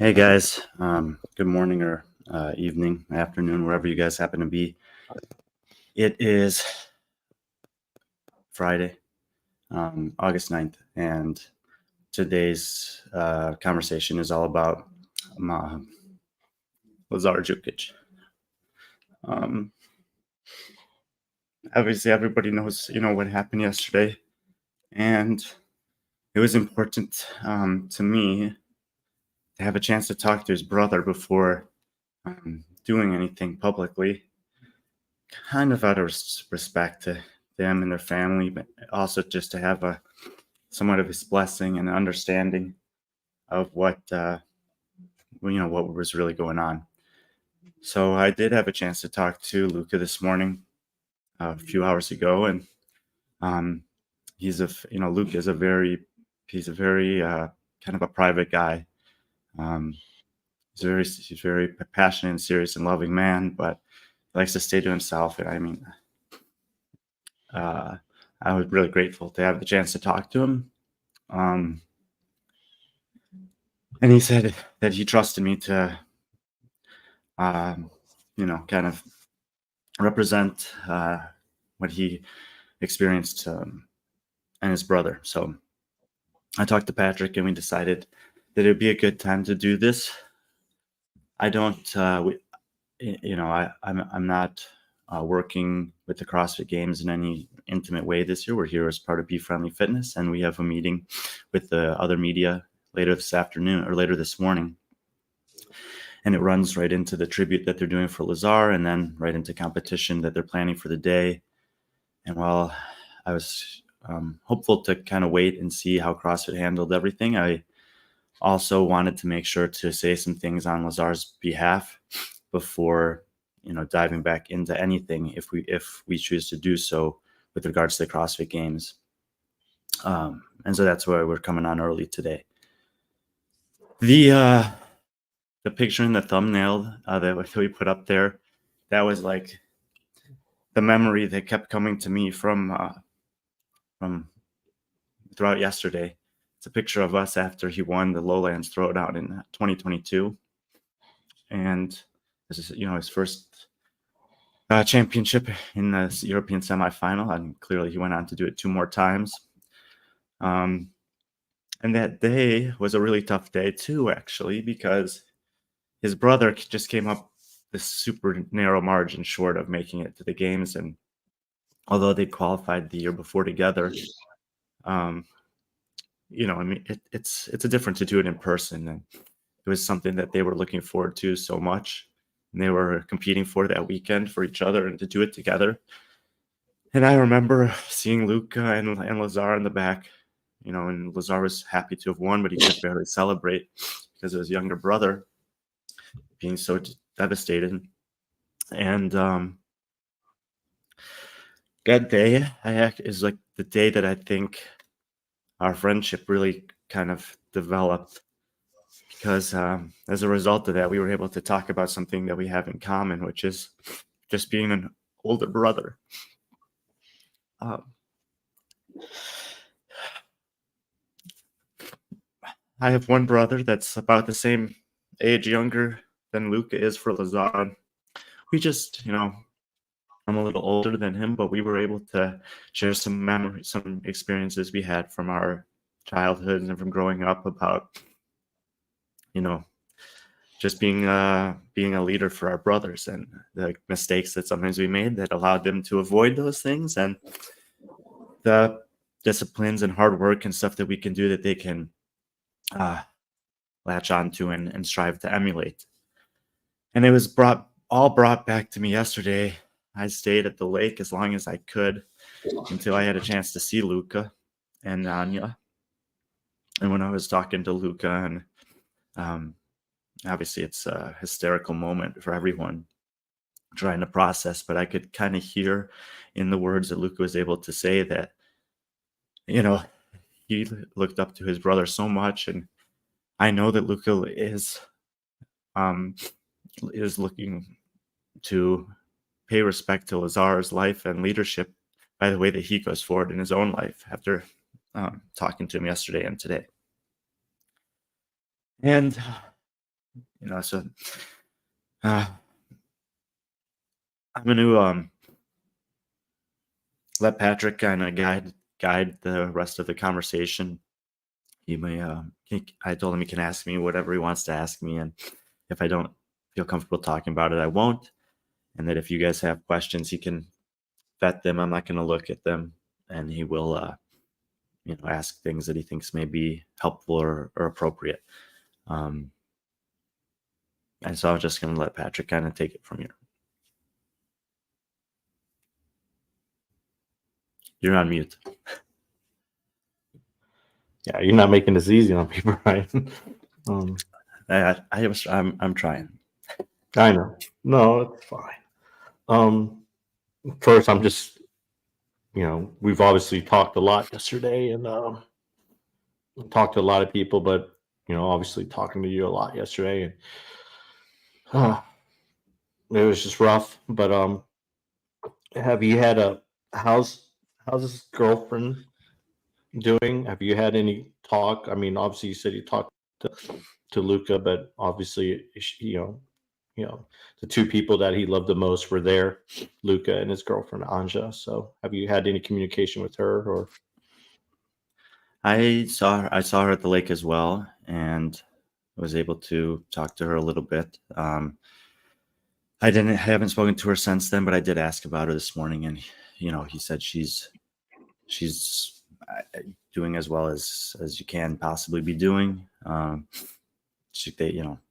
Hey guys, good morning or evening, afternoon, wherever you guys happen to be. It is Friday, August 9th, and today's conversation is all about Lazar Đukić. Obviously, everybody knows, what happened yesterday, and it was important to me to have a chance to talk to his brother before doing anything publicly, kind of out of respect to them and their family, but also just to have somewhat of his blessing and understanding of what what was really going on. So I did have a chance to talk to Luka this morning, a few hours ago, and um, Luka is he's a very kind of a private guy. Um, he's very passionate and serious and loving man, but he likes to stay to himself. And I mean, I was really grateful to have the chance to talk to him. And he said that he trusted me to, kind of represent what he experienced and his brother. So I talked to Patrick, and we decided that it would be a good time to do this. I don't, I'm not working with the CrossFit Games in any intimate way this year. We're here as part of B.Friendly Fitness, and we have a meeting with the other media later this afternoon or later this morning. And it runs right into the tribute that they're doing for Lazar, and then right into competition that they're planning for the day. And while I was hopeful to kind of wait and see how CrossFit handled everything, I also wanted to make sure to say some things on Lazar's behalf before, diving back into anything if we choose to do so with regards to the CrossFit Games. And so that's why we're coming on early today. The picture in the thumbnail that we put up there, that was like the memory that kept coming to me from throughout yesterday. It's a picture of us after he won the Lowlands Throwdown in 2022, and this is his first championship in the European semifinal, and clearly he went on to do it 2 more times. And that day was a really tough day too, actually, because his brother just came up this super narrow margin short of making it to the games, and although they qualified the year before together, it's a difference to do it in person, and it was something that they were looking forward to so much, and they were competing for that weekend for each other and to do it together. And I remember seeing Luka and Lazar in the back, and Lazar was happy to have won, but he could barely celebrate because of his younger brother being so devastated. And that day is like the day that I think our friendship really kind of developed, because as a result of that, we were able to talk about something that we have in common, which is just being an older brother. I have one brother that's about the same age younger than Luka is for Lazar. We just, I'm a little older than him, but we were able to share some memories, some experiences we had from our childhoods and from growing up about, just being a leader for our brothers, and the mistakes that sometimes we made that allowed them to avoid those things, and the disciplines and hard work and stuff that we can do that they can latch onto and strive to emulate. And it was brought back to me yesterday. I stayed at the lake as long as I could until I had a chance to see Luka and Anya. And when I was talking to Luka, and obviously it's a hysterical moment for everyone trying to process, but I could kind of hear in the words that Luka was able to say that, he looked up to his brother so much. And I know that Luka is looking to pay respect to Lazar's life and leadership by the way that he goes forward in his own life after talking to him yesterday and today. And So uh, I'm going to let Patrick kind of guide the rest of the conversation. He may, I told him he can ask me whatever he wants to ask me, and if I don't feel comfortable talking about it, I won't. And that if you guys have questions, he can vet them. I'm not going to look at them, and he will, ask things that he thinks may be helpful or appropriate. And so I'm just going to let Patrick kind of take it from here. You're on mute. Yeah, you're not making this easy on people, right? I'm trying. I know. No, it's fine. First, I'm just, we've obviously talked a lot yesterday and talked to a lot of people, but obviously talking to you a lot yesterday, and it was just rough. But have you had how's his girlfriend doing? Have you had any talk? I mean, obviously you said you talked to Luka, but obviously the two people that he loved the most were there, Luka and his girlfriend Anja. So have you had any communication with her? Or I saw her at the lake as well, and was able to talk to her a little bit. I haven't spoken to her since then, but I did ask about her this morning, and he said she's doing as well as you can possibly be doing. They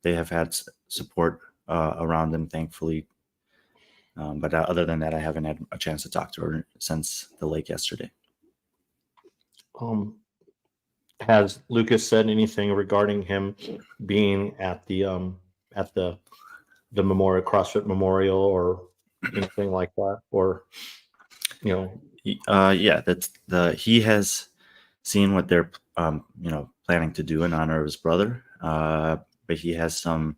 have had support around them, thankfully. But other than that, I haven't had a chance to talk to her since the lake yesterday. Has Lucas said anything regarding him being at the memorial, CrossFit Memorial, or anything like that? Or yeah, he has seen what they're planning to do in honor of his brother, but he has some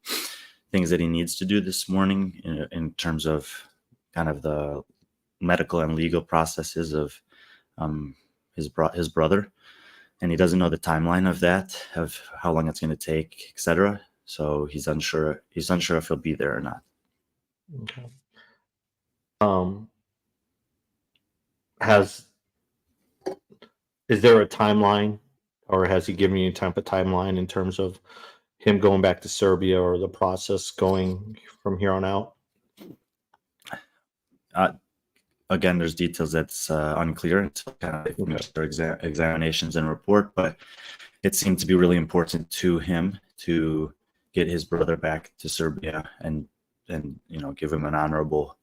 things that he needs to do this morning in terms of kind of the medical and legal processes of his brother, and he doesn't know the timeline of that, of how long it's going to take, etc. So he's unsure if he'll be there or not. Okay. Is there a timeline, or has he given you any type of timeline in terms of him going back to Serbia, or the process going from here on out? Again, there's details that's unclear until kind of finish their examinations and report, but it seemed to be really important to him to get his brother back to Serbia and give him an honorable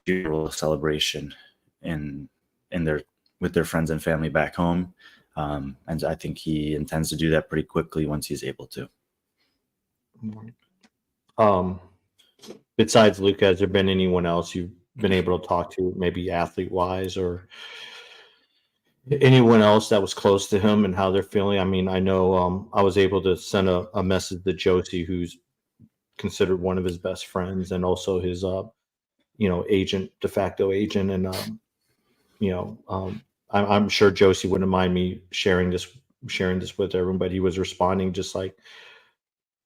funeral celebration with their friends and family back home. And I think he intends to do that pretty quickly once he's able to. Besides Luka, has there been anyone else you've been able to talk to, maybe athlete wise, or anyone else that was close to him and how they're feeling? I mean, I know I was able to send a message to Josie, who's considered one of his best friends, and also his agent, de facto agent, and I'm sure Josie wouldn't mind me sharing this with everyone, but he was responding just like,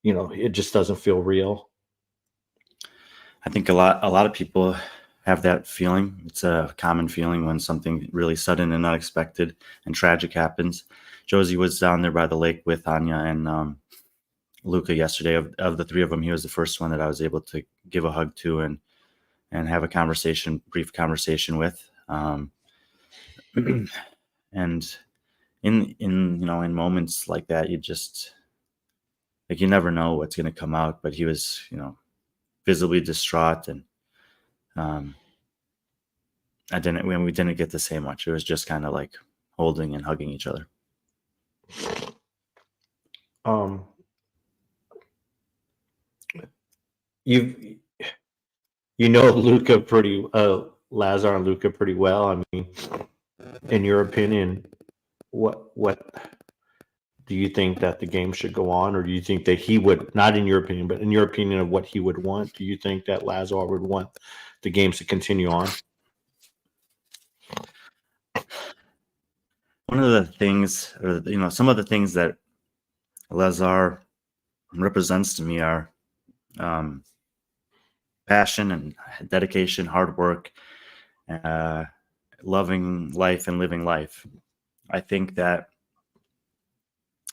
it just doesn't feel real. I think a lot of people have that feeling. It's a common feeling when something really sudden and unexpected and tragic happens. Josie was down there by the lake with Anya and Luka yesterday. Of the three of them, he was the first one that I was able to give a hug to and have a brief conversation with. And in moments like that, you just you never know what's going to come out. But he was visibly distraught, and we didn't get to say much. It was just kind of like holding and hugging each other. Luka Lazar and Luka pretty well. I mean, in your opinion, what do you think that the game should go on, or do you think that he would, not in your opinion, but in your opinion of what he would want, do you think that Lazar would want the games to continue on? One of the things, or some of the things that Lazar represents to me are passion and dedication, hard work, loving life and living life. I think that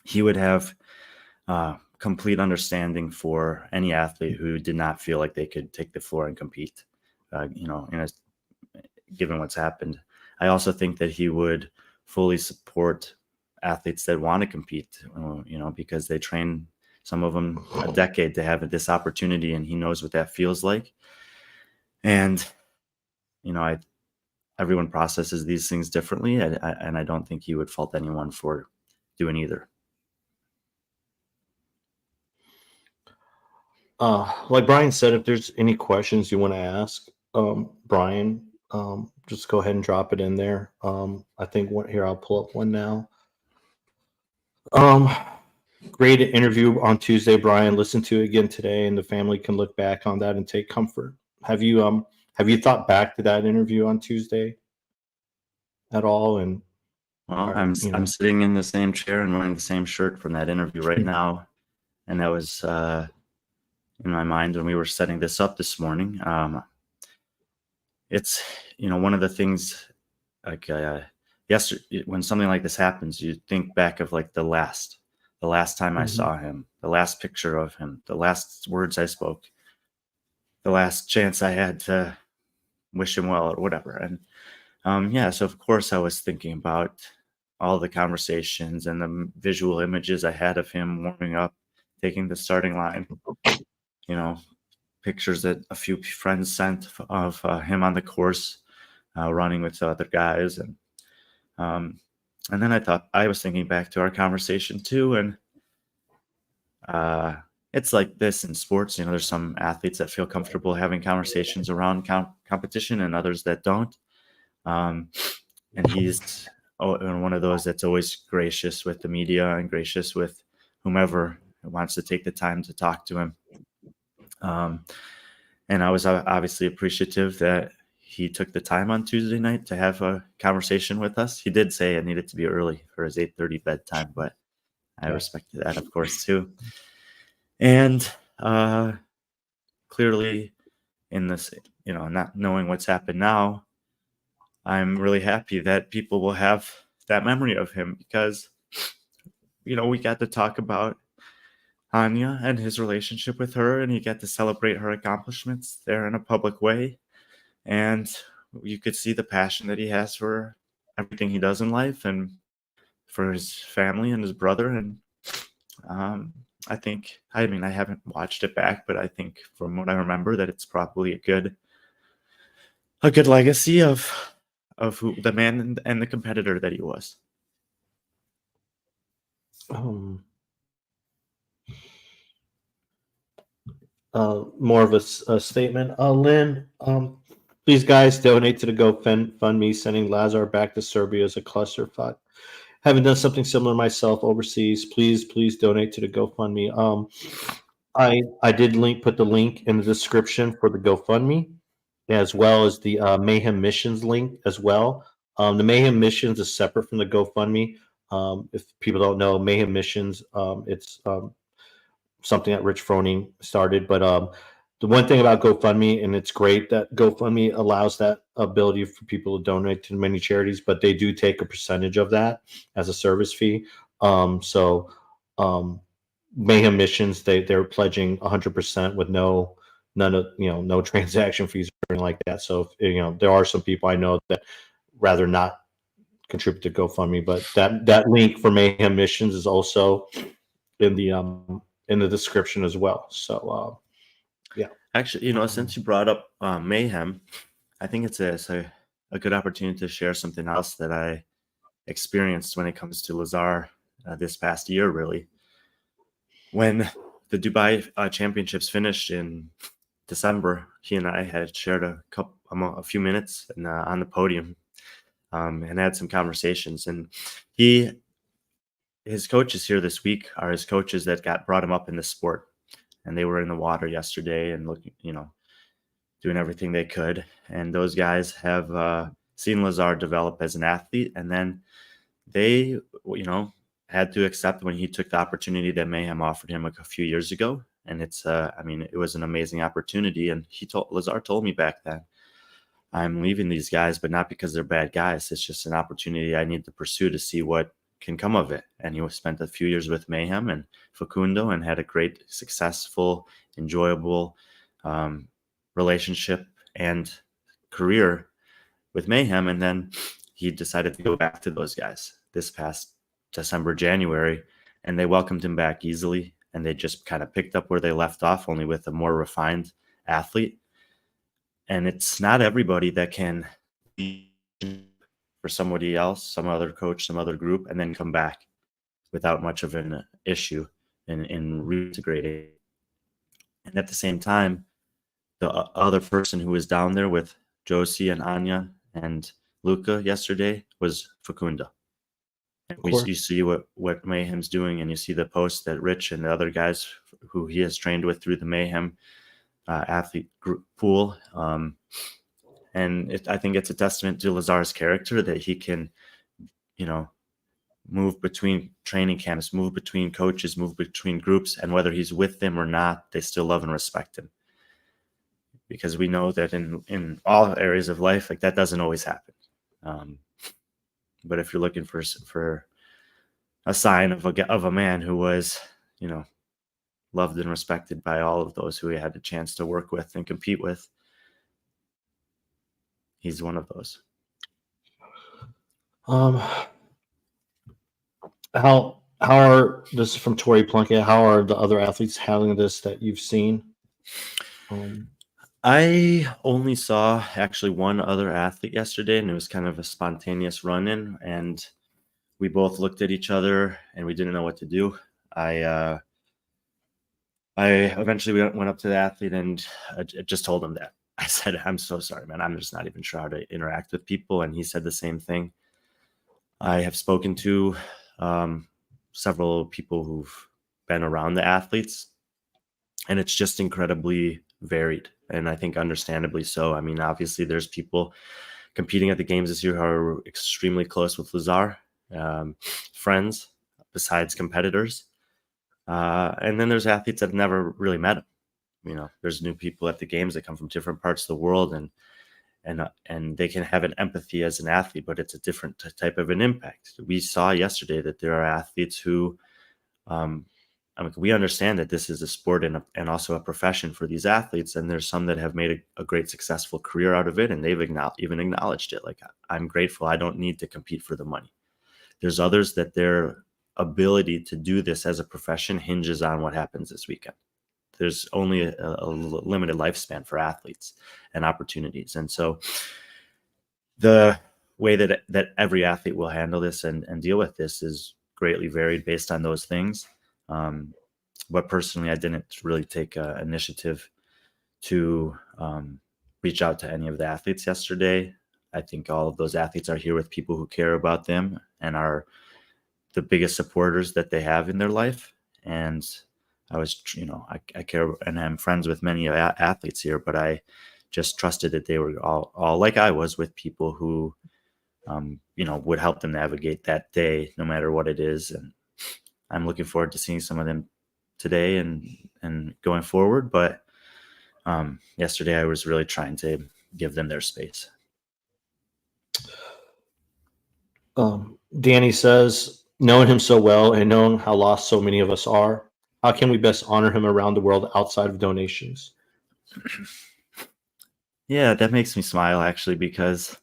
he would have complete understanding for any athlete who did not feel like they could take the floor and compete, given what's happened. I also think that he would fully support athletes that want to compete, because they train, some of them, a decade to have this opportunity, and he knows what that feels like. And, everyone processes these things differently, and I don't think he would fault anyone for doing either. Like Brian said, if there's any questions you want to ask, Brian, just go ahead and drop it in there. I think here, I'll pull up one now. Great interview on Tuesday, Brian. Listen to it again today, and the family can look back on that and take comfort. Have you thought back to that interview on Tuesday at all? And well, I'm sitting in the same chair and wearing the same shirt from that interview right now, and that was in my mind when we were setting this up this morning. It's one of the things, like yesterday, when something like this happens, you think back of like the last time I saw him, the last picture of him, the last words I spoke, the last chance I had to wish him well or whatever. And so of course I was thinking about all the conversations and the visual images I had of him warming up, taking the starting line, pictures that a few friends sent of him on the course, running with the other guys. And then I was thinking back to our conversation too. And it's like this in sports, there's some athletes that feel comfortable having conversations around competition and others that don't. And he's one of those that's always gracious with the media and gracious with whomever wants to take the time to talk to him. And I was obviously appreciative that he took the time on Tuesday night to have a conversation with us. He did say it needed to be early for his 8:30 bedtime, but I respected that, of course, too. And clearly in this, not knowing what's happened now, I'm really happy that people will have that memory of him, because, we got to talk about Anya and his relationship with her, and he got to celebrate her accomplishments there in a public way. And you could see the passion that he has for everything he does in life and for his family and his brother. And I haven't watched it back, but I think from what I remember that it's probably a good legacy of who the man and the competitor that he was. More of a statement. Lynn, please guys donate to the GoFundMe, sending Lazar back to Serbia as a clusterfuck. Haven't done something similar myself overseas. Please donate to the GoFundMe. I did put the link in the description for the GoFundMe, as well as the Mayhem Missions link as well. The Mayhem Missions is separate from the GoFundMe. If people don't know, Mayhem Missions, it's something that Rich Froning started. But the one thing about GoFundMe, and it's great that GoFundMe allows that ability for people to donate to many charities, but they do take a percentage of that as a service fee. So Mayhem Missions, they're pledging 100% with no transaction fees or anything like that. So if, there are some people I know that rather not contribute to GoFundMe, but that link for Mayhem Missions is also in the description as well. So yeah. Actually, since you brought up Mayhem, I think it's a good opportunity to share something else that I experienced when it comes to Lazar this past year, really. When the Dubai championships finished in December, he and I had shared a few minutes on the podium and had some conversations. And his coaches here this week are his coaches that brought him up in the sport. And they were in the water yesterday and looking, doing everything they could. And those guys have seen Lazar develop as an athlete. And then they, had to accept when he took the opportunity that Mayhem offered him a few years ago. And it's, I mean, it was an amazing opportunity. And Lazar told me back then, I'm leaving these guys, but not because they're bad guys. It's just an opportunity I need to pursue to see what can come of it. And he spent a few years with Mayhem and Facundo and had a great, successful, enjoyable relationship and career with Mayhem. And then he decided to go back to those guys this past December, January, and they welcomed him back easily. And they just kind of picked up where they left off, only with a more refined athlete. And it's not everybody that can be for somebody else, some other coach, some other group, and then come back without much of an issue in reintegrating. And at the same time, the other person who was down there with Josie and Anya and Luka yesterday was Facundo. And you see what Mayhem's doing, and you see the post that Rich and the other guys who he has trained with through the Mayhem athlete group pool. And I think it's a testament to Lazar's character that he can, move between training camps, move between coaches, move between groups, and whether he's with them or not, they still love and respect him. Because we know that in all areas of life, like that doesn't always happen. But if you're looking for a sign of a man who was, loved and respected by all of those who he had the chance to work with and compete with, he's one of those. How are, this is from Tori Plunkett, how are the other athletes handling this that you've seen? I only saw actually one other athlete yesterday, and it was kind of a spontaneous run-in, and we both looked at each other and we didn't know what to do. I eventually went up to the athlete and I just told him that. I said, I'm so sorry, man. I'm just not even sure how to interact with people. And he said the same thing. I have spoken to several people who've been around the athletes, and it's just incredibly varied. And I think understandably so. I mean, obviously there's people competing at the games this year who are extremely close with Lazar, friends besides competitors. And then there's athletes that have never really met him. There's new people at the games that come from different parts of the world, and they can have an empathy as an athlete, but it's a different type of an impact. We saw yesterday that there are athletes who, we understand that this is a sport and also a profession for these athletes, and there's some that have made a great successful career out of it, and they've even acknowledged it. Like, I'm grateful. I don't need to compete for the money. There's others that their ability to do this as a profession hinges on what happens this weekend. There's only a limited lifespan for athletes and opportunities. And so the way that every athlete will handle this and deal with this is greatly varied based on those things. But personally, I didn't really take initiative to reach out to any of the athletes yesterday. I think all of those athletes are here with people who care about them and are the biggest supporters that they have in their life. And I was, I care, and I'm friends with many athletes here, but I just trusted that they were all like I was, with people who, would help them navigate that day, no matter what it is. And I'm looking forward to seeing some of them today and going forward. But yesterday I was really trying to give them their space. Danny says, knowing him so well and knowing how lost so many of us are, how can we best honor him around the world outside of donations? Yeah, that makes me smile, actually, because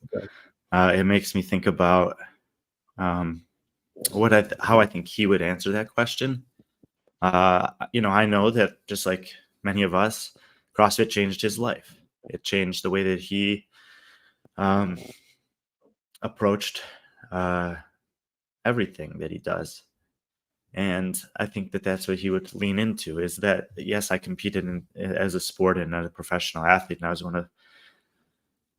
it makes me think about how I think he would answer that question. I know that just like many of us, CrossFit changed his life. It changed the way that he approached everything that he does. And I think that that's what he would lean into, is that, yes, I competed as a sport and as a professional athlete, and I was one of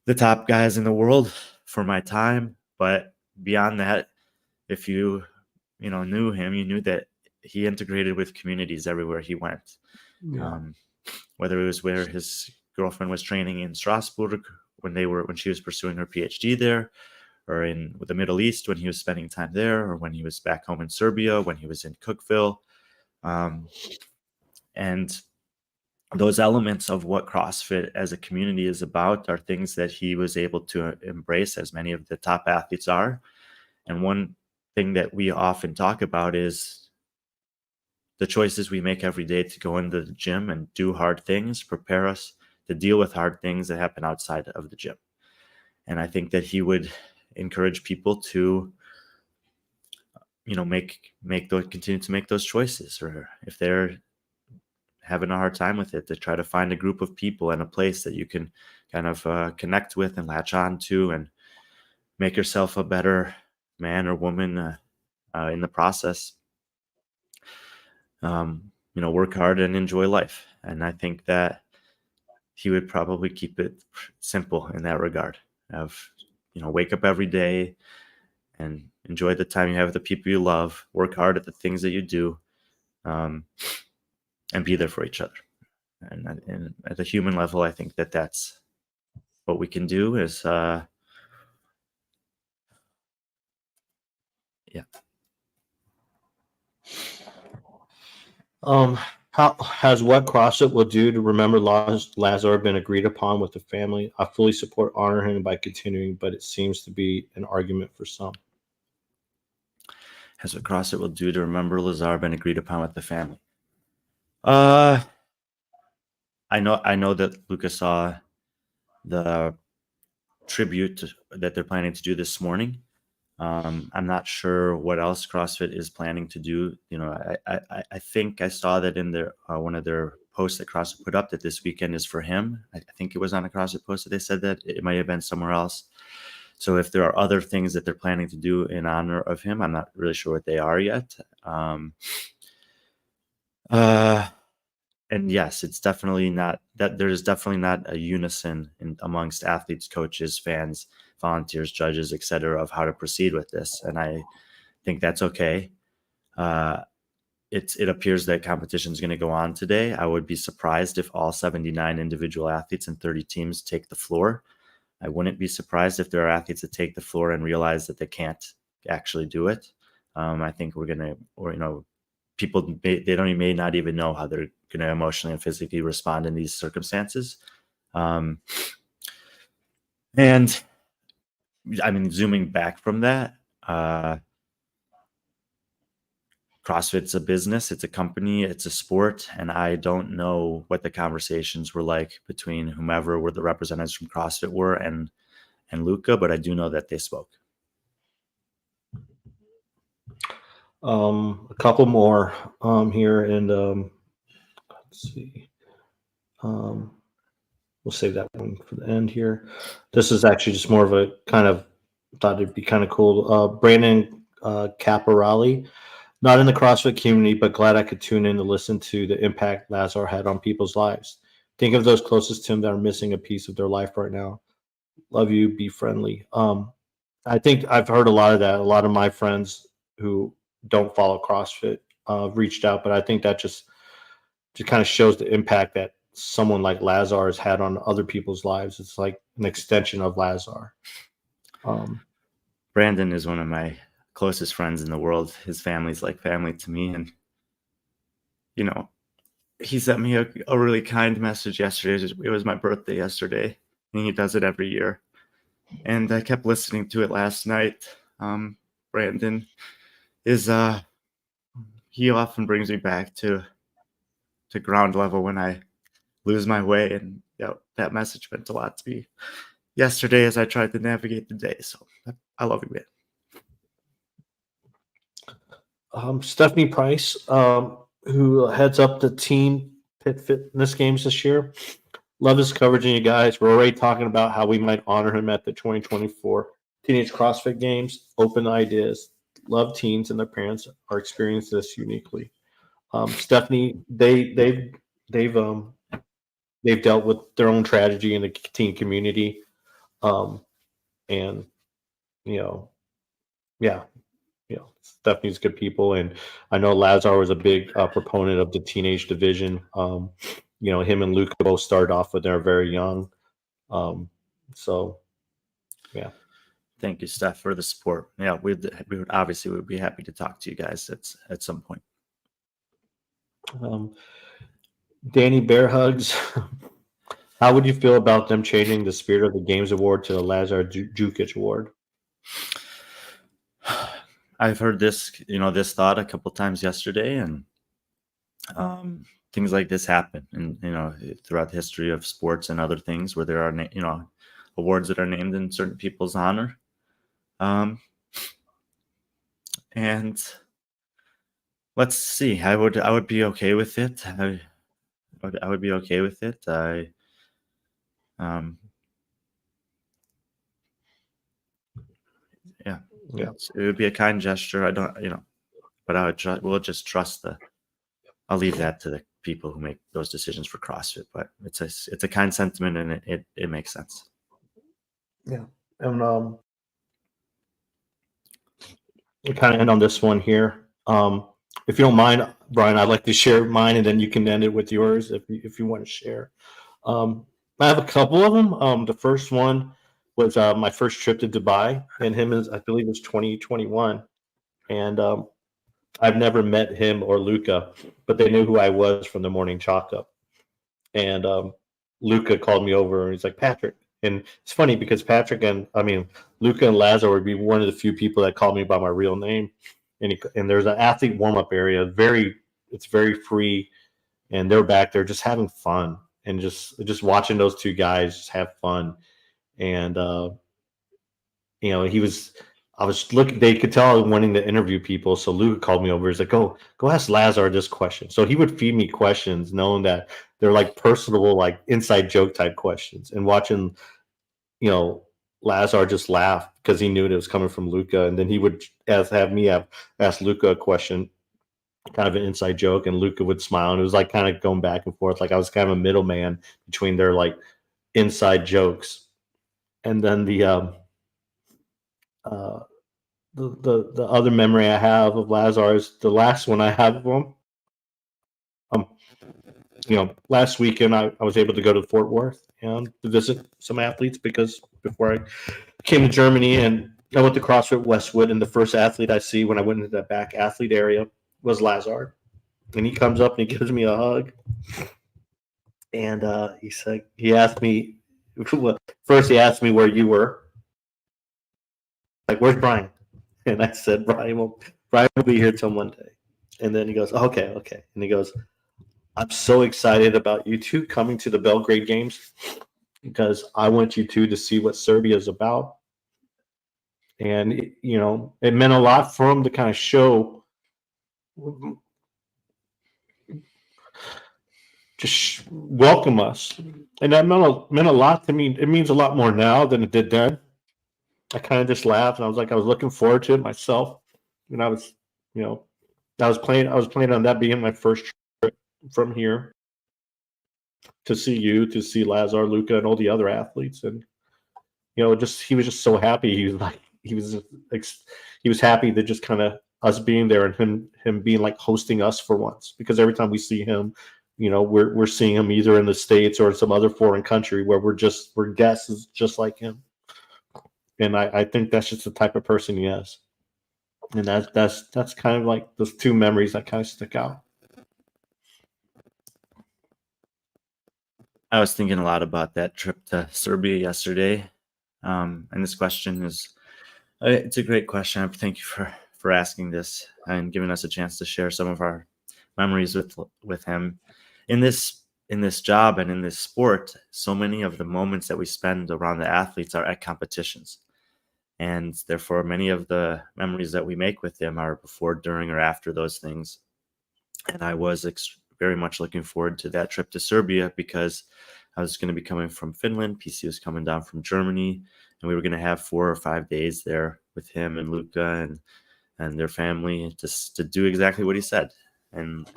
the top guys in the world for my time. But beyond that, if you knew him, you knew that he integrated with communities everywhere he went. Yeah. Whether it was where his girlfriend was training in Strasbourg when she was pursuing her PhD there, or in the Middle East when he was spending time there, or when he was back home in Serbia, when he was in Cookville. And those elements of what CrossFit as a community is about are things that he was able to embrace, as many of the top athletes are. And one thing that we often talk about is the choices we make every day to go into the gym and do hard things prepare us to deal with hard things that happen outside of the gym. And I think that he would encourage people to, continue to make those choices, or if they're having a hard time with it, to try to find a group of people and a place that you can kind of connect with and latch on to and make yourself a better man or woman in the process. Work hard and enjoy life. And I think that he would probably keep it simple in that regard of, wake up every day and enjoy the time you have with the people you love, work hard at the things that you do, and be there for each other. And at a human level, I think that that's what we can do is, yeah. How has what CrossFit will do to remember Lazar been agreed upon with the family? I fully support honor him by continuing, but it seems to be an argument for some. Has what CrossFit will do to remember Lazar been agreed upon with the family? I know that Luka saw the tribute that they're planning to do this morning. I'm not sure what else CrossFit is planning to do. I think I saw that in their one of their posts that CrossFit put up that this weekend is for him. I think it was on a CrossFit post that they said that. It might have been somewhere else. So if there are other things that they're planning to do in honor of him, I'm not really sure what they are yet. And yes, it's definitely not that there's definitely not a unison amongst athletes, coaches, fans, volunteers, judges, etc., of how to proceed with this. And I think that's okay. It appears that competition is going to go on today. I would be surprised if all 79 individual athletes and 30 teams take the floor. I wouldn't be surprised if there are athletes that take the floor and realize that they can't actually do it. I think we're going to, people, they may not even know how they're going to emotionally and physically respond in these circumstances. And I mean, zooming back from that, CrossFit's a business, it's a company, it's a sport, and I don't know what the conversations were like between whomever were the representatives from CrossFit were and Luka, but I do know that they spoke. A couple more here, and let's see. We'll save that one for the end here. This is actually just more of a kind of thought it'd be kind of cool. Brandon Caporali, not in the CrossFit community, but glad I could tune in to listen to the impact Lazar had on people's lives. Think of those closest to him that are missing a piece of their life right now. Love you, B.Friendly. I think I've heard a lot of that. A lot of my friends who don't follow CrossFit reached out, but I think that just kind of shows the impact that someone like Lazar has had on other people's lives. It's like an extension of Lazar. Brandon is one of my closest friends in the world. His family's like family to me. And, he sent me a really kind message yesterday. It was my birthday yesterday, and he does it every year. And I kept listening to it last night. Brandon is, he often brings me back to ground level when I lose my way. And that message meant a lot to me yesterday as I tried to navigate the day. So I love you, man. Stephanie Price, who heads up the Team Pit Fitness Games this year. Love his coverage of you guys. We're already talking about how we might honor him at the 2024 Teenage CrossFit Games. Open ideas. Love teens and their parents are experiencing this uniquely. Stephanie, they've dealt with their own tragedy in the teen community, and Stephanie's good people, and I know Lazar was a big proponent of the teenage division. Him and Luka both started off when they were very young. So, yeah. Thank you, Steph, for the support. Yeah, we would be happy to talk to you guys at some point. Danny Bear Hugs. How would you feel about them changing the Spirit of the Games award to the Lazar Đukić award? I've heard this thought a couple times yesterday, and things like this happen, and throughout the history of sports and other things where there are awards that are named in certain people's honor, and let's see. I would be okay with it. I would be okay with it. Yeah. It would be a kind gesture. I don't, but we'll just trust I'll leave that to the people who make those decisions for CrossFit. But it's a kind sentiment, and it makes sense. Yeah, and we kind of end on this one here. If you don't mind, Brian, I'd like to share mine, and then you can end it with yours if you want to share. I have a couple of them. The first one was my first trip to Dubai, and I believe it was 2021, and I've never met him or Luka, but they knew who I was from the morning chalk up. And Luka called me over, and he's like, Patrick. And it's funny because Luka and Lazar would be one of the few people that called me by my real name. And there's an athlete warm-up area. It's very free, and they're back there just having fun and just watching those two guys just have fun. And I was looking. They could tell I was wanting to interview people, so Luka called me over. He's like, "Go ask Lazar this question." So he would feed me questions, knowing that they're like personable, like inside joke type questions. And watching, Lazar just laugh because he knew it was coming from Luka, and then he would have me ask Luka a question, kind of an inside joke, and Luka would smile, and it was like kind of going back and forth, like I was kind of a middleman between their like inside jokes. And then the other memory I have of Lazar is the last one I have of him. Last weekend I was able to go to Fort Worth and to visit some athletes because before I came to Germany, and I went to CrossFit Westwood, and the first athlete I see when I went into that back athlete area was Lazar. And he comes up and he gives me a hug. And he asked me, first he asked me where you were. Like, where's Brian? And I said, Brian will be here till Monday. And then he goes, okay. And he goes, I'm so excited about you two coming to the Belgrade Games because I want you two to see what Serbia is about. And, it meant a lot for him to kind of show, just welcome us. And that meant a lot to me. It means a lot more now than it did then. I kind of just laughed, and I was looking forward to it myself. And I was planning on that being my first trip from here to see Lazar, Luka, and all the other athletes. And he was just so happy. He was happy that just kind of us being there and him being like hosting us for once, because every time we see him, we're seeing him either in the States or in some other foreign country where we're guests just like him. And I think that's just the type of person he is. And that's kind of like those two memories that kind of stick out. I was thinking a lot about that trip to Serbia yesterday. And this question it's a great question. Thank you for asking this and giving us a chance to share some of our memories with him. In this job and in this sport, so many of the moments that we spend around the athletes are at competitions. And therefore, many of the memories that we make with them are before, during, or after those things. And I was very much looking forward to that trip to Serbia because I was going to be coming from Finland. PC was coming down from Germany, and we were going to have 4 or 5 days there with him and Luka and their family, just to do exactly what he said and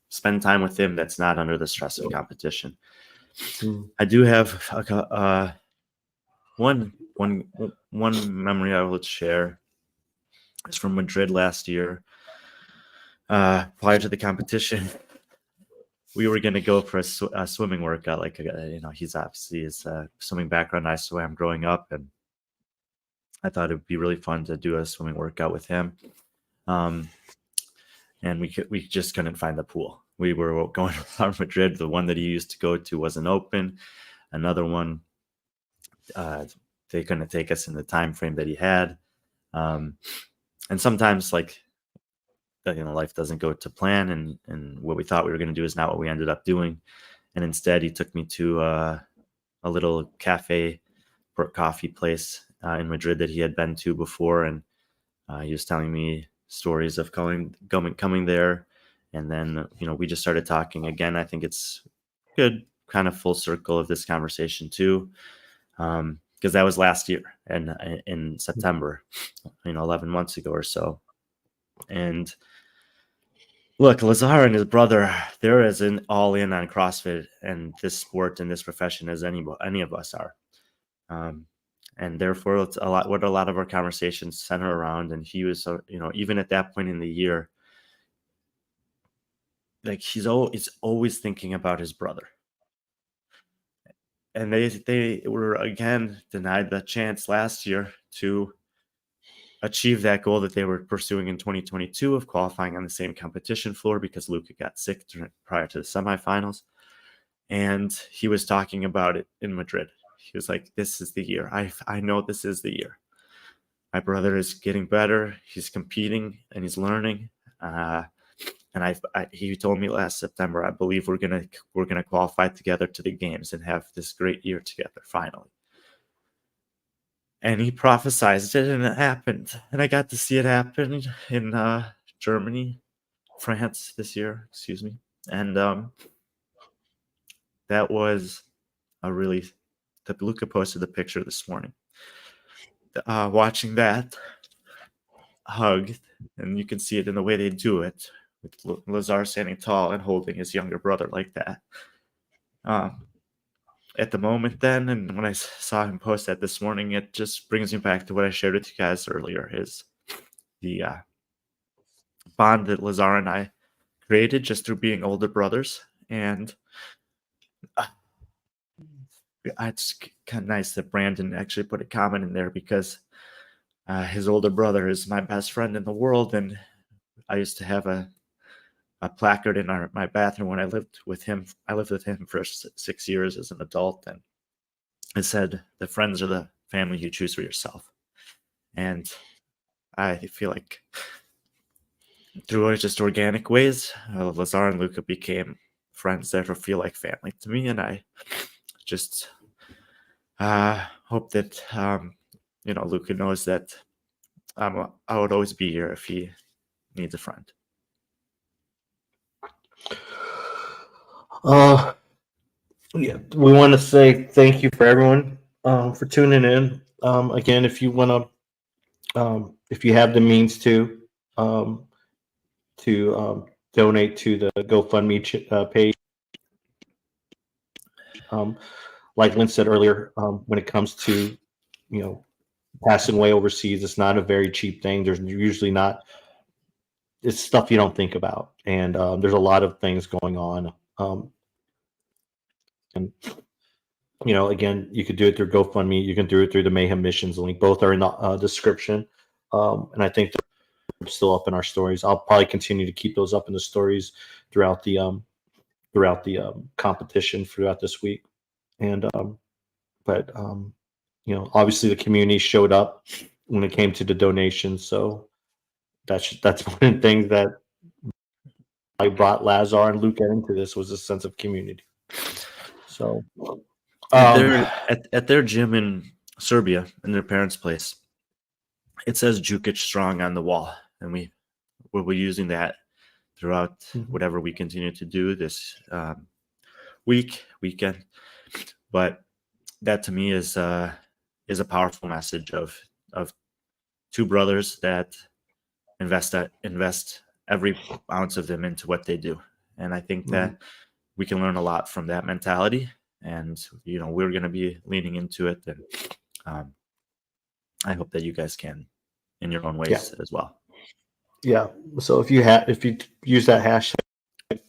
spend time with him that's not under the stress of competition. I do have one memory I will share. Is from Madrid last year. Prior to the competition, we were going to go for a swimming workout. Like, he's obviously his swimming background. I swam growing up, and I thought it would be really fun to do a swimming workout with him. And we just couldn't find the pool. We were going around Madrid. The one that he used to go to wasn't open. Another one, they couldn't take us in the time frame that he had. And sometimes, like, life doesn't go to plan, and what we thought we were going to do is not what we ended up doing. And instead, he took me to a little cafe or coffee place in Madrid that he had been to before, and he was telling me stories of coming there. And then, we just started talking again. I think it's good kind of full circle of this conversation too, because that was last year and in September, 11 months ago or so. And look, Lazar and his brother, they're as all in on CrossFit and this sport and this profession as any of us are. And therefore, it's a lot of our conversations center around. And he was, even at that point in the year, like, he's always thinking about his brother. And they were again denied the chance last year to achieve that goal that they were pursuing in 2022 of qualifying on the same competition floor because Luka got sick prior to the semifinals. And he was talking about it in Madrid. He was like, this is the year. I know this is the year. My brother is getting better. He's competing and he's learning. And he told me last September, I believe we're gonna qualify together to the games and have this great year together finally. And he prophesized it, and it happened. And I got to see it happen in France this year. Excuse me. And that was that Luka posted the picture this morning. Watching that hug, and you can see it in the way they do it, with Lazar standing tall and holding his younger brother like that. At the moment then, and when I saw him post that this morning, it just brings me back to what I shared with you guys earlier, is the bond that Lazar and I created just through being older brothers. And it's kind of nice that Brandon actually put a comment in there, because his older brother is my best friend in the world, and I used to have a placard in my bathroom when I lived with him. I lived with him for 6 years as an adult, and it said, "The friends are the family you choose for yourself." And I feel like through just organic ways, Lazar and Luka became friends that feel like family to me, and I just hope that Luka knows that I would always be here if he needs a friend. Yeah, we want to say thank you for everyone for tuning in. Again, if you want to, if you have the means to donate to the GoFundMe page, like Lynn said earlier, when it comes to passing away overseas, it's not a very cheap thing. There's usually not. It's stuff you don't think about, and there's a lot of things going on. And again, you could do it through GoFundMe. You can do it through the Mayhem Missions link. Both are in the description, and I think they're still up in our stories. I'll probably continue to keep those up in the stories throughout the competition throughout this week. And but obviously the community showed up when it came to the donations, so that's one of the things that I brought Lazar and Luka into this, was a sense of community. So at their gym in Serbia, in their parents' place, it says Đukić strong on the wall, and we'll be using that throughout whatever we continue to do this weekend. But that to me is a powerful message of two brothers that invest every ounce of them into what they do. And I think that we can learn a lot from that mentality, and we're going to be leaning into it, and I hope that you guys can in your own ways as well. Yeah. So if you use that hashtag,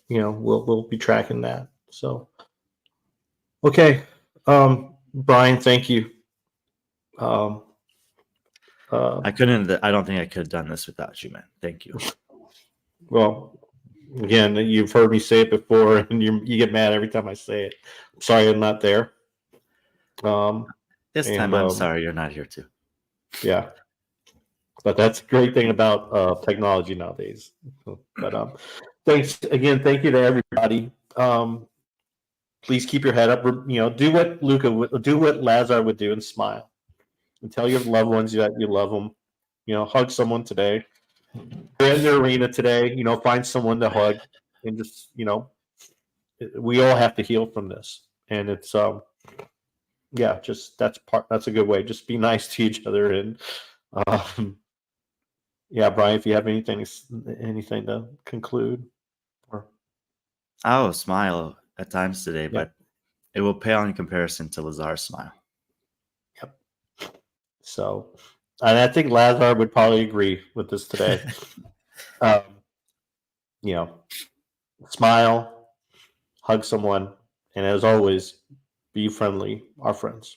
we'll be tracking that. So okay, Brian, thank you. I couldn't. I don't think I could have done this without you, man. Thank you. Well, again, you've heard me say it before, and you get mad every time I say it. I'm sorry I'm not there. This time, I'm sorry you're not here too. Yeah, but that's a great thing about technology nowadays. But thanks again. Thank you to everybody. Please keep your head up. Do what Luka would do, what Lazar would do, and smile. And tell your loved ones that you love them. Hug someone today. You're in the arena today. Find someone to hug, and just we all have to heal from this. And it's that's a good way. Just be nice to each other. And Brian, if you have anything to conclude, or I will smile at times today, but it will pale in comparison to Lazar's smile. Yep. So, and I think Lazar would probably agree with this today. Smile, hug someone, and as always, be friendly, our friends.